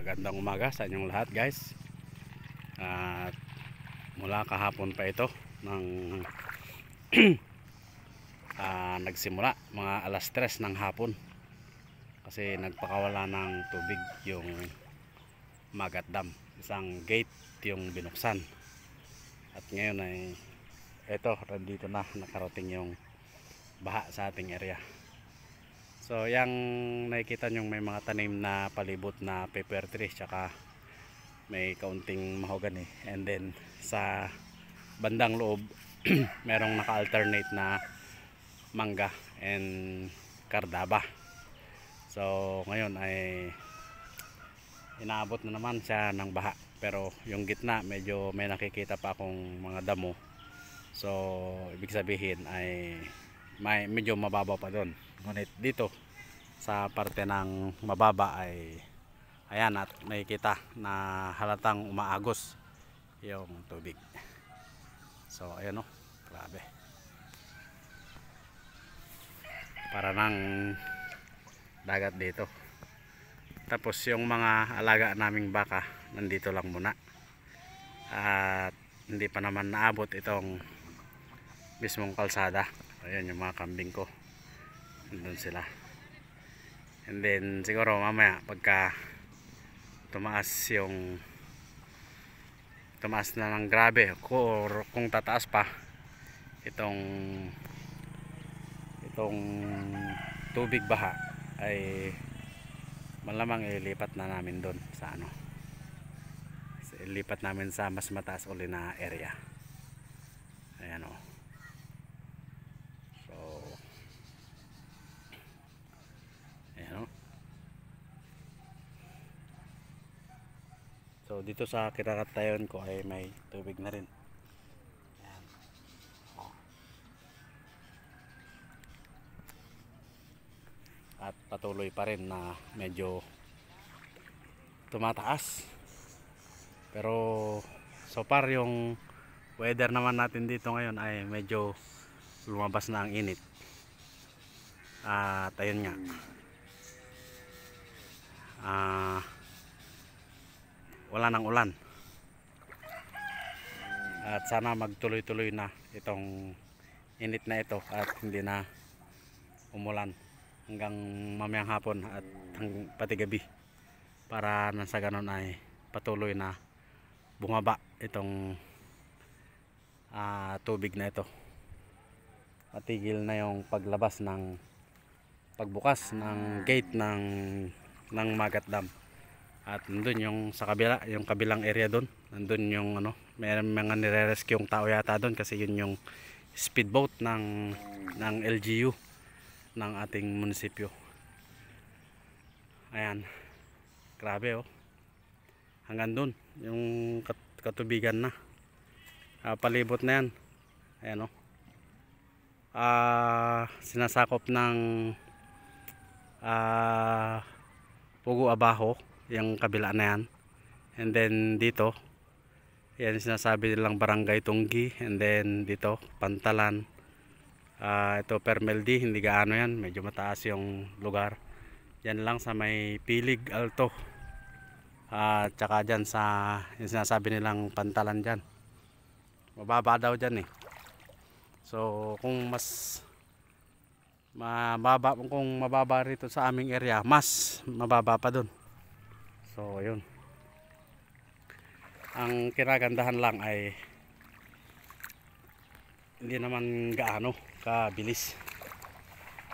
Magandang umaga sa inyong lahat, guys. At mula kahapon pa ito ng nagsimula mga alas 3 ng hapon kasi nagpakawala ng tubig yung Magat Dam. Isang gate yung binuksan. At ngayon ay ito, dito na nakarating yung baha sa ating area. So yang nakikita nyo may mga tanim na palibot na pepper tree, tsaka may kaunting mahogany, and then sa bandang loob merong naka-alternate na mangga and kardaba. So ngayon ay inaabot na naman siya ng baha, pero yung gitna medyo may nakikita pa akong mga damo. So ibig sabihin ay medyo mababa pa doon. Ngunit dito sa parte ng mababa ay ayan, at nakikita na halatang umaagos yung tubig. So ayan, oh, grabe, para ng dagat dito. Tapos yung mga alaga naming baka nandito lang muna, at hindi pa naman naabot itong mismong kalsada. Ayan yung mga kambing ko, nandun sila. And then siguro mamaya pagka tumaas na ng grabe, or kung tataas pa itong tubig baha, ay malamang ilipat na namin doon sa ilipat namin sa mas mataas uli na area. Ayan, oh. So dito sa kinakatayon ko ay may tubig na rin. Ayan. At patuloy pa rin na medyo tumataas. Pero so far yung weather naman natin dito ngayon ay medyo lumabas na ang init. At ayun nga, wala nang ulan, at sana magtuloy-tuloy na itong init na ito at hindi na umulan hanggang mamayang hapon at pati gabi, para nasa ganon ay patuloy na bumaba itong tubig na ito. Matigil na yung pagbukas ng gate ng Magat Dam. At nandun yung sa kabila, yung kabilang area doon, nandun yung may mga nire-rescue yung tao yata doon, kasi yun yung speedboat ng LGU ng ating munisipyo. Ayan, grabe, oh. Hanggang doon yung katubigan na, palibot na yan. Ayan, oh. Sinasakop ng Pugo Abajo yung kabila na yan. And then dito, yan sinasabi nilang Barangay Tunggi. And then dito, Pantalan. Ito Permeldi, hindi gaano yan, medyo mataas yung lugar. Yan lang sa may Pilig Alto. Tsaka dyan sa yung sinasabi nilang Pantalan dyan, mababa daw dyan eh. So kung mas mababa rito sa aming area, mas mababa pa dun. So yun, ang kinagandahan lang ay hindi naman gaano kabilis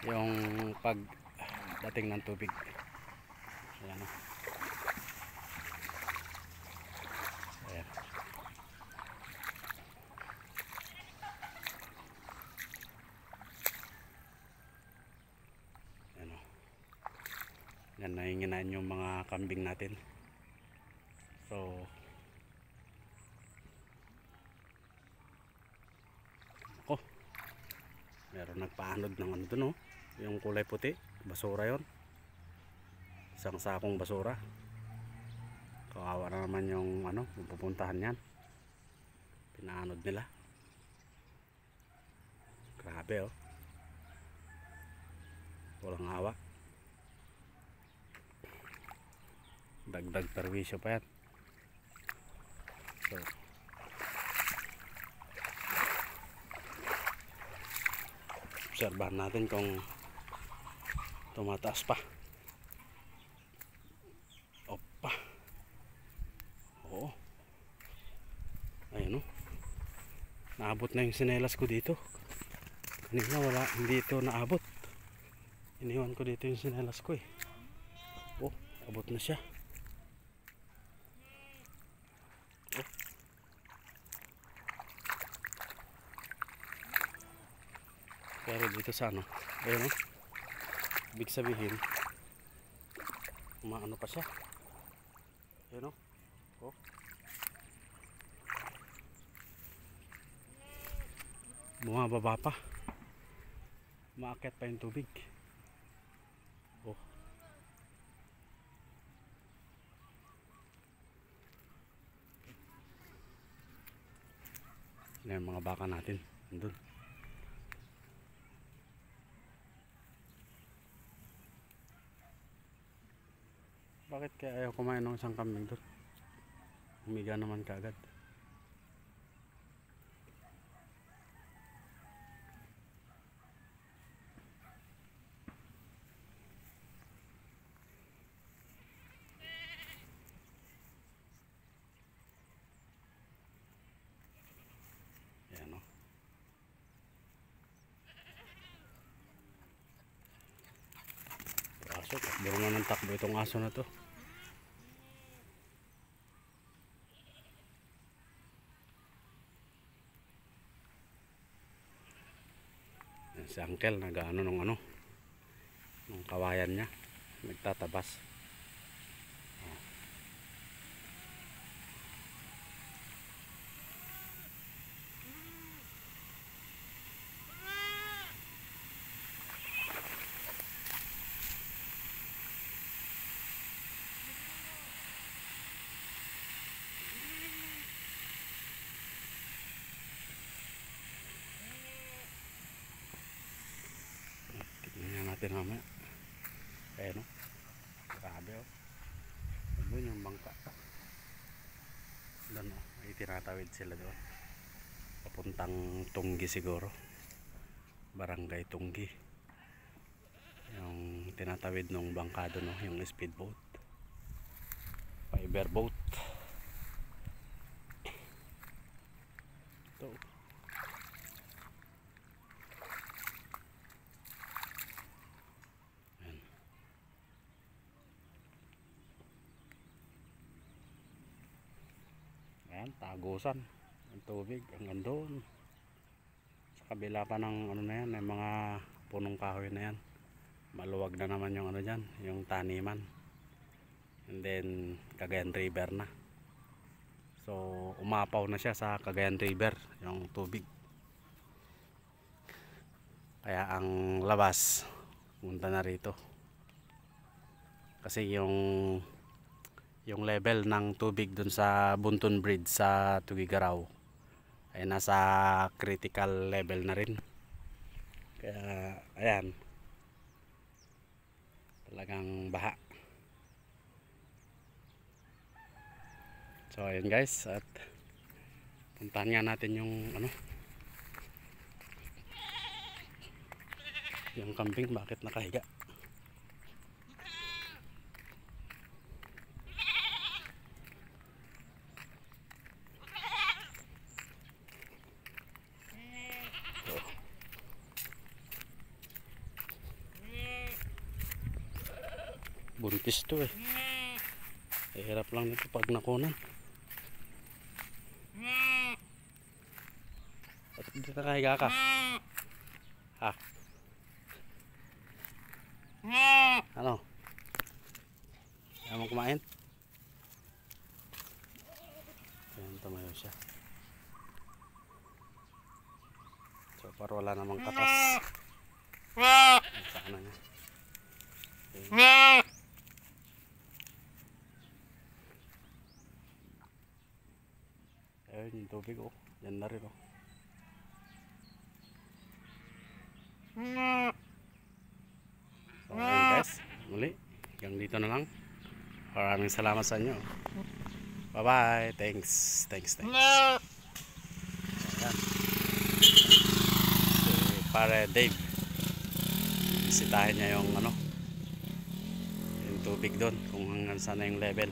yung pagdating ng tubig. Ayan, oh. Ayan. Ayan, oh. Yan, nahinginan yung mga kambing natin. So meron nagpaanod ng doon, oh, yung kulay puti, basura yon, isang sakong basura. Kawawa na naman yung pupuntahan yan, pinaanod nila. Grabe, oh, walang awa. dagdag perwisyo pa yan. So obserbahan natin kung tumataas pa. Opa. Oo. Ayun o. Naabot na yung sinelas ko dito. Kanina wala, hindi ito naabot. Iniwan ko dito yung sinelas ko eh. Oh, abot na siya. Oh. Pero dito sa ano, ayun o. Ibig sabihin, umaano pa siya. Ayun o. Oh. Bumababa pa. Maakyat pa yung tubig. Oh. Yan yung mga baka natin. Andun. Bakit kaya ayaw kumain ng isang kambing doon? Humiga naman kaagad. Yan o. Aso, takbo naman ng takbo itong aso na to. Si uncle nag-ano nung kawayan niya, nagtatabas. Tingnan natin mamaya. Ayan o. Grabe o. Doon yung bangka. Doon o. Ay tinatawid sila doon. Papuntang Tunggi siguro. Barangay Tunggi. Yung tinatawid nung bangka doon o. Yung speedboat. Fiber boat. Ito. Ayan, tagusan ang tubig hanggang doon. Sa kabila pa ng ano na yan, may mga punong kahoy na yan. Maluwag na naman yung ano dyan, yung taniman. And then Cagayan River na. So umapaw na siya sa Cagayan River yung tubig. Kaya ang labas punta na rito. Kasi yung level ng tubig dun sa Bunton Bridge sa Tugigaraw ay nasa critical level na rin. Kaya ayan, talagang baha. So ayan guys, at puntahan nga natin yung yung kambing bakit nakahiga. Buntis to eh. Hirap lang nito pag nakunan. At dito nakahiga ka. Ha? Ano? Ayaw mo kumain? Ayan, tumayo siya. So para wala namang katas. Sa ano niya. Okay. Ayun yung tubig oh. Yan na rin oh. So ayun guys. Muli. Hanggang dito na lang. Maraming salamat sa inyo. Bye bye. Thanks. Ayan. Si Pare Dave, bisitahin niya yung yung tubig doon kung hanggang saan na yung level.